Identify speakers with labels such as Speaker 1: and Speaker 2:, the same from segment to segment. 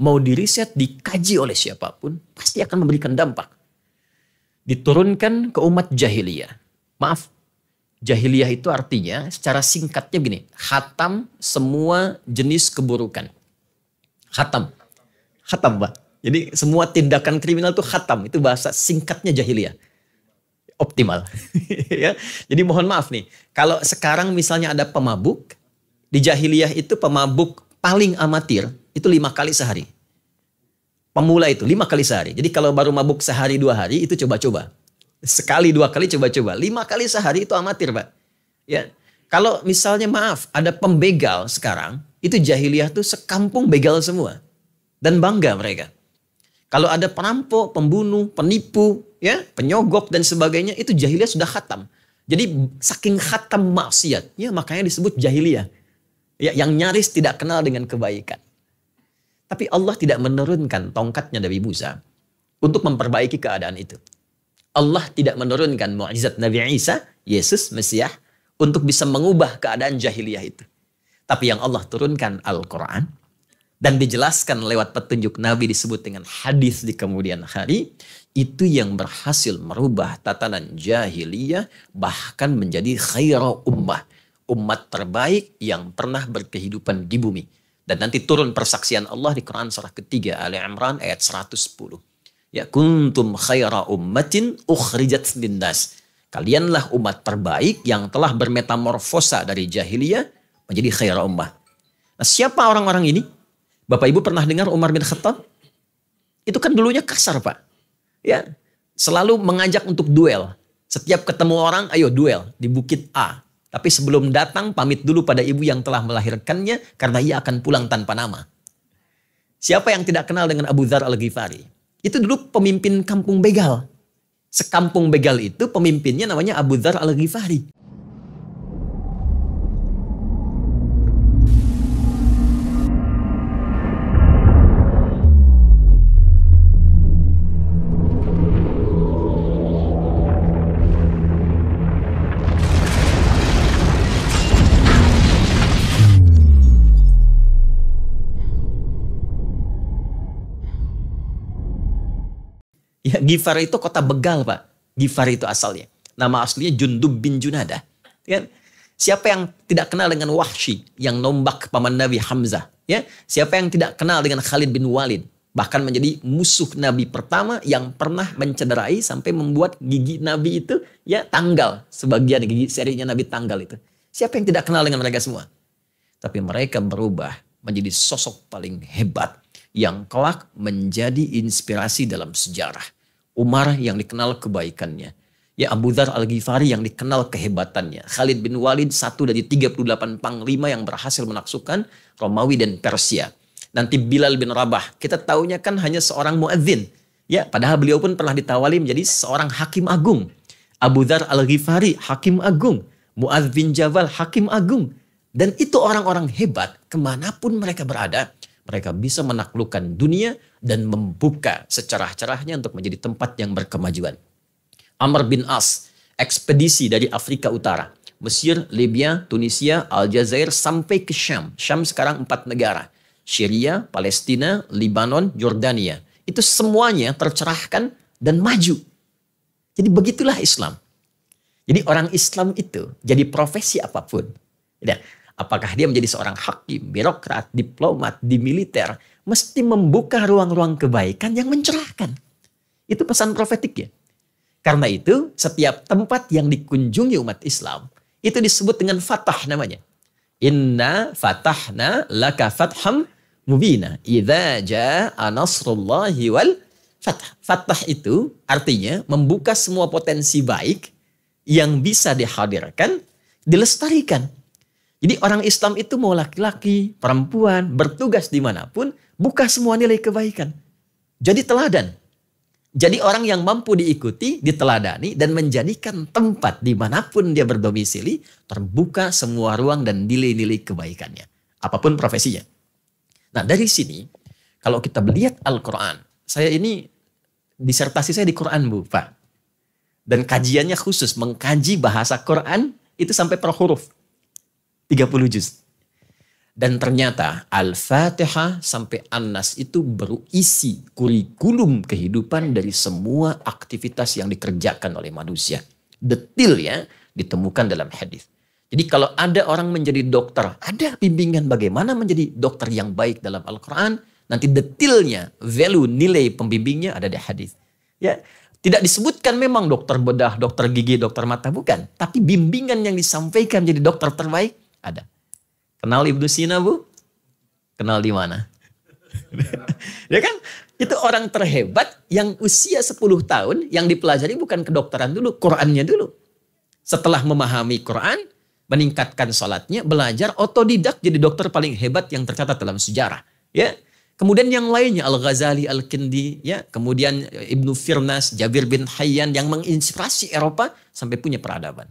Speaker 1: mau diriset, dikaji oleh siapapun, pasti akan memberikan dampak. Diturunkan ke umat jahiliyah. Maaf, jahiliyah itu artinya secara singkatnya begini, khatam semua jenis keburukan. Khatam, Pak. Jadi semua tindakan kriminal itu khatam, itu bahasa singkatnya jahiliyah. Optimal. Ya. Jadi mohon maaf nih, kalau sekarang misalnya ada pemabuk, di jahiliyah itu pemabuk paling amatir itu 5 kali sehari. Pemula itu 5 kali sehari. Jadi kalau baru mabuk sehari 2 hari itu coba-coba. Sekali 2 kali coba-coba. 5 kali sehari itu amatir, Pak. Ya. Kalau misalnya maaf ada pembegal sekarang, itu jahiliyah tuh sekampung begal semua. Dan bangga mereka. Kalau ada perampok, pembunuh, penipu, ya, penyogok dan sebagainya, itu jahiliyah sudah khatam. Jadi saking khatam maksiatnya makanya disebut jahiliyah. Ya, yang nyaris tidak kenal dengan kebaikan. Tapi Allah tidak menurunkan tongkatnya Nabi Musa untuk memperbaiki keadaan itu. Allah tidak menurunkan mukjizat Nabi Isa, Yesus, Mesias, untuk bisa mengubah keadaan jahiliyah itu. Tapi yang Allah turunkan Al-Quran, dan dijelaskan lewat petunjuk Nabi disebut dengan hadis di kemudian hari, itu yang berhasil merubah tatanan jahiliyah bahkan menjadi khairu ummah. Umat terbaik yang pernah berkehidupan di bumi. Dan nanti turun persaksian Allah di Quran surah ketiga Ali Imran ayat 110. Ya kuntum khaira ummatin ukhrijat linnas. Kalianlah umat terbaik yang telah bermetamorfosa dari jahiliyah menjadi khairu ummah. Nah, siapa orang-orang ini? Bapak Ibu pernah dengar Umar bin Khattab? Itu kan dulunya kasar, Pak. Ya, selalu mengajak untuk duel. Setiap ketemu orang, ayo duel di Bukit A. Tapi sebelum datang, pamit dulu pada ibu yang telah melahirkannya, karena ia akan pulang tanpa nama. Siapa yang tidak kenal dengan Abu Dzar Al-Ghifari? Itu dulu pemimpin kampung begal. Sekampung begal itu pemimpinnya namanya Abu Dzar Al-Ghifari. Ya, Ghifar itu kota begal, Pak. Ghifar itu asalnya. Nama aslinya Jundub bin Junadah. Ya. Siapa yang tidak kenal dengan Wahsy yang nombak paman Nabi Hamzah? Ya. Siapa yang tidak kenal dengan Khalid bin Walid? Bahkan menjadi musuh Nabi pertama yang pernah mencederai sampai membuat gigi Nabi itu ya tanggal. Sebagian gigi serinya Nabi tanggal itu. Siapa yang tidak kenal dengan mereka semua? Tapi mereka berubah menjadi sosok paling hebat yang kelak menjadi inspirasi dalam sejarah. Umar yang dikenal kebaikannya. Ya, Abu Dzar Al-Ghifari yang dikenal kehebatannya. Khalid bin Walid, 1 dari 38 panglima yang berhasil menaklukkan Romawi dan Persia. Nanti Bilal bin Rabah, kita taunya kan hanya seorang muadzin. Ya, padahal beliau pun pernah ditawali menjadi seorang hakim agung. Abu Dzar Al-Ghifari, hakim agung. Muadz bin Jabal, hakim agung. Dan itu orang-orang hebat, kemanapun mereka berada, mereka bisa menaklukkan dunia dan membuka secerah-cerahnya untuk menjadi tempat yang berkemajuan. Amr bin As, ekspedisi dari Afrika Utara, Mesir, Libya, Tunisia, Aljazair, sampai ke Syam. Syam sekarang 4 negara. Syria, Palestina, Libanon, Jordania. Itu semuanya tercerahkan dan maju. Jadi begitulah Islam. Jadi orang Islam itu jadi profesi apapun. Ya. Apakah dia menjadi seorang hakim, birokrat, diplomat, di militer, mesti membuka ruang-ruang kebaikan yang mencerahkan. Itu pesan profetiknya. Karena itu, setiap tempat yang dikunjungi umat Islam, itu disebut dengan fatah namanya. Inna fatahna laka fatham mubina. Idza ja'a nasrullahi wal fatah. Fatah itu artinya membuka semua potensi baik yang bisa dihadirkan, dilestarikan. Jadi orang Islam itu mau laki-laki, perempuan, bertugas dimanapun, buka semua nilai kebaikan. Jadi teladan. Jadi orang yang mampu diikuti, diteladani, dan menjadikan tempat dimanapun dia berdomisili, terbuka semua ruang dan nilai-nilai kebaikannya. Apapun profesinya. Nah dari sini, kalau kita melihat Al-Quran, saya ini, disertasi saya di Quran, Bu, Pak. Dan kajiannya khusus, mengkaji bahasa Quran, itu sampai per huruf. 30 juz. Dan ternyata Al-Fatihah sampai An-Nas itu berisi kurikulum kehidupan dari semua aktivitas yang dikerjakan oleh manusia. Detil ya, ditemukan dalam hadis. Jadi kalau ada orang menjadi dokter, ada bimbingan bagaimana menjadi dokter yang baik dalam Al-Quran. Nanti detilnya, value, nilai pembimbingnya ada di hadis. Ya, tidak disebutkan memang dokter bedah, dokter gigi, dokter mata, bukan. Tapi bimbingan yang disampaikan menjadi dokter terbaik ada. Kenal Ibnu Sina, Bu? Kenal di mana? Ya kan? Itu orang terhebat yang usia 10 tahun yang dipelajari bukan kedokteran dulu, Qurannya dulu. Setelah memahami Quran, meningkatkan sholatnya, belajar otodidak jadi dokter paling hebat yang tercatat dalam sejarah. Ya. Kemudian yang lainnya Al-Ghazali, Al-Kindi, ya, kemudian Ibnu Firnas, Jabir bin Hayyan yang menginspirasi Eropa sampai punya peradaban.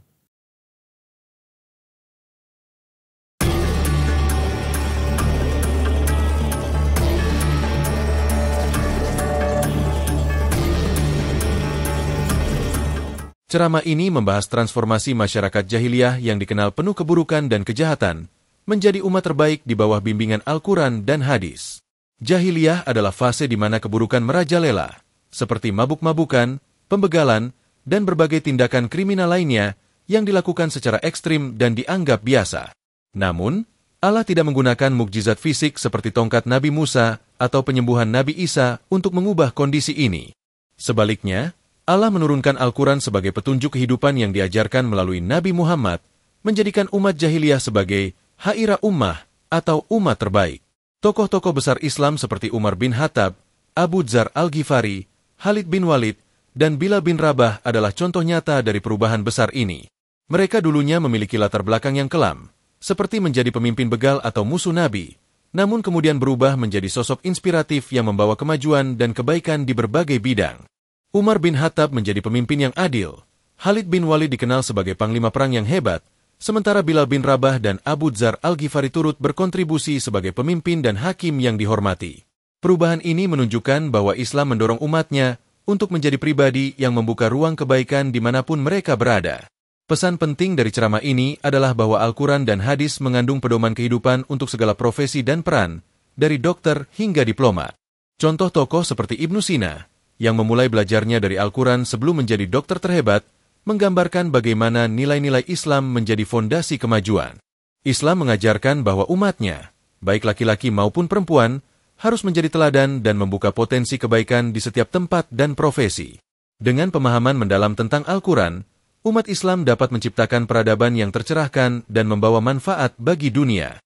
Speaker 2: Ceramah ini membahas transformasi masyarakat jahiliyah yang dikenal penuh keburukan dan kejahatan menjadi umat terbaik di bawah bimbingan Al-Quran dan hadis. Jahiliyah adalah fase di mana keburukan merajalela, seperti mabuk-mabukan, pembegalan, dan berbagai tindakan kriminal lainnya yang dilakukan secara ekstrim dan dianggap biasa. Namun, Allah tidak menggunakan mukjizat fisik seperti tongkat Nabi Musa atau penyembuhan Nabi Isa untuk mengubah kondisi ini. Sebaliknya, Allah menurunkan Al-Quran sebagai petunjuk kehidupan yang diajarkan melalui Nabi Muhammad, menjadikan umat jahiliyah sebagai haira ummah atau umat terbaik. Tokoh-tokoh besar Islam seperti Umar bin Khattab, Abu Dzar Al-Ghifari, Khalid bin Walid, dan Bilal bin Rabah adalah contoh nyata dari perubahan besar ini. Mereka dulunya memiliki latar belakang yang kelam, seperti menjadi pemimpin begal atau musuh Nabi, namun kemudian berubah menjadi sosok inspiratif yang membawa kemajuan dan kebaikan di berbagai bidang. Umar bin Khattab menjadi pemimpin yang adil. Khalid bin Walid dikenal sebagai panglima perang yang hebat, sementara Bilal bin Rabah dan Abu Dzar Al-Ghifari turut berkontribusi sebagai pemimpin dan hakim yang dihormati. Perubahan ini menunjukkan bahwa Islam mendorong umatnya untuk menjadi pribadi yang membuka ruang kebaikan dimanapun mereka berada. Pesan penting dari ceramah ini adalah bahwa Al-Quran dan hadis mengandung pedoman kehidupan untuk segala profesi dan peran, dari dokter hingga diplomat. Contoh tokoh seperti Ibnu Sina, yang memulai belajarnya dari Al-Quran sebelum menjadi dokter terhebat, menggambarkan bagaimana nilai-nilai Islam menjadi fondasi kemajuan. Islam mengajarkan bahwa umatnya, baik laki-laki maupun perempuan, harus menjadi teladan dan membuka potensi kebaikan di setiap tempat dan profesi. Dengan pemahaman mendalam tentang Al-Quran, umat Islam dapat menciptakan peradaban yang tercerahkan dan membawa manfaat bagi dunia.